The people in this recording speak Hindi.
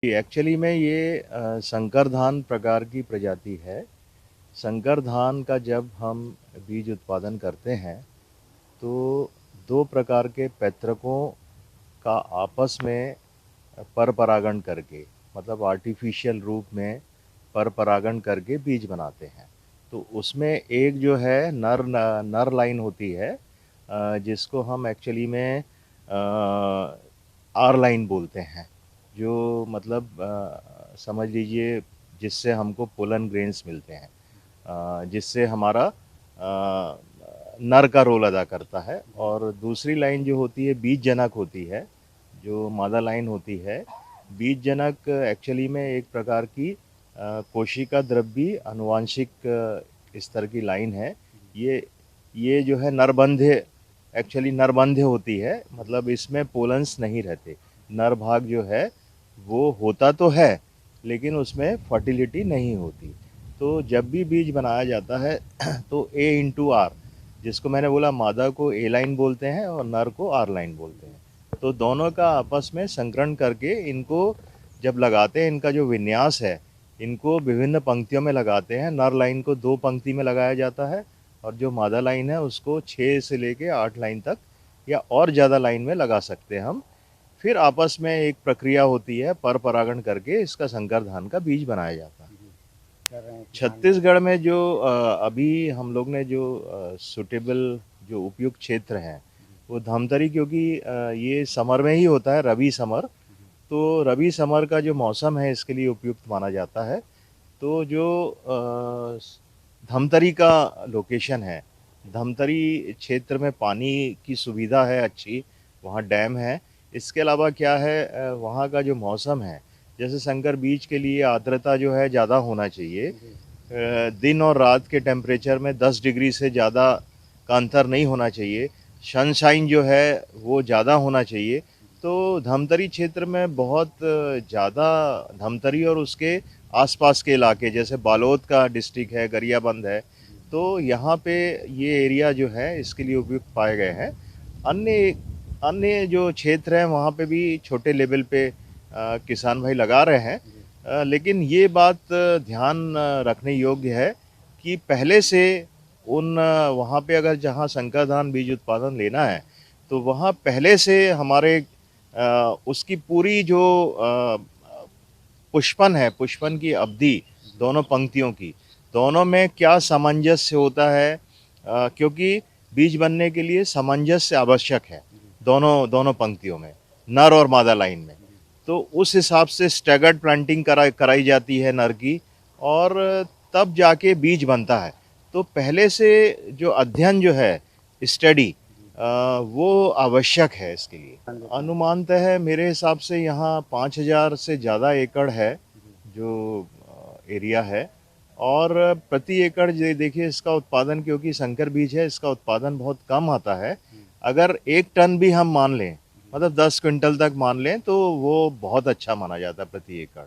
एक्चुअली में ये संकर धान प्रकार की प्रजाति है। संकर धान का जब हम बीज उत्पादन करते हैं तो 2 प्रकार के पैतृकों का आपस में पर-परागण करके मतलब आर्टिफ़िशियल रूप में पर-परागण करके बीज बनाते हैं। तो उसमें एक जो है नर लाइन होती है, जिसको हम एक्चुअली में आर लाइन बोलते हैं। जो मतलब समझ लीजिए जिससे हमको पोलन ग्रेन्स मिलते हैं, जिससे हमारा नर का रोल अदा करता है। और दूसरी लाइन जो होती है बीज जनक होती है, जो मादा लाइन होती है। बीज जनक एक्चुअली में एक प्रकार की कोशिका द्रव्य आनुवांशिक स्तर की लाइन है। ये जो है नरबंध्य, एक्चुअली नरबंध्य होती है, मतलब इसमें पोलन्स नहीं रहते। नर भाग जो है वो होता तो है लेकिन उसमें फर्टिलिटी नहीं होती। तो जब भी बीज बनाया जाता है तो A/R, जिसको मैंने बोला मादा को ए लाइन बोलते हैं और नर को आर लाइन बोलते हैं। तो दोनों का आपस में संकरण करके इनको जब लगाते हैं, इनका जो विन्यास है, इनको विभिन्न पंक्तियों में लगाते हैं। नर लाइन को 2 पंक्ति में लगाया जाता है और जो मादा लाइन है उसको 6 से लेके 8 लाइन तक या और ज़्यादा लाइन में लगा सकते हैं हम। फिर आपस में एक प्रक्रिया होती है, पर परागण करके इसका संकर धान का बीज बनाया जाता है। छत्तीसगढ़ में जो अभी हम लोग ने जो सूटेबल जो उपयुक्त क्षेत्र हैं वो धमतरी, क्योंकि ये समर में ही होता है, रबी समर। तो रबी समर का जो मौसम है इसके लिए उपयुक्त माना जाता है। तो जो धमतरी का लोकेशन है, धमतरी क्षेत्र में पानी की सुविधा है अच्छी, वहाँ डैम है। इसके अलावा क्या है, वहाँ का जो मौसम है, जैसे संकर बीज के लिए आर्द्रता जो है ज़्यादा होना चाहिए। दिन और रात के टेम्परेचर में 10 डिग्री से ज़्यादा का अंतर नहीं होना चाहिए। सनशाइन जो है वो ज़्यादा होना चाहिए। तो धमतरी क्षेत्र में बहुत ज़्यादा, धमतरी और उसके आसपास के इलाके जैसे बालोद का डिस्ट्रिक्ट है, गरियाबंद है, तो यहाँ पे ये एरिया जो है इसके लिए उपयुक्त पाए गए हैं। अन्य अन्य जो क्षेत्र हैं वहाँ पे भी छोटे लेवल पे किसान भाई लगा रहे हैं। लेकिन ये बात ध्यान रखने योग्य है कि पहले से वहाँ पे अगर जहाँ संकर धान बीज उत्पादन लेना है तो वहाँ पहले से हमारे उसकी पूरी जो पुष्पन है, पुष्पन की अवधि दोनों पंक्तियों की, दोनों में क्या सामंजस्य होता है, क्योंकि बीज बनने के लिए सामंजस्य आवश्यक है दोनों पंक्तियों में, नर और मादा लाइन में। तो उस हिसाब से स्टैगर्ड प्लांटिंग कराई जाती है नर की, और तब जाके बीज बनता है। तो पहले से जो अध्ययन जो है, स्टडी, वो आवश्यक है इसके लिए। अनुमानतः मेरे हिसाब से यहाँ 5000 से ज़्यादा एकड़ है जो एरिया है। और प्रति एकड़ देखिए इसका उत्पादन, क्योंकि संकर बीज है, इसका उत्पादन बहुत कम आता है। अगर 1 टन भी हम मान लें, मतलब 10 क्विंटल तक मान लें, तो वो बहुत अच्छा माना जाता है प्रति एकड़।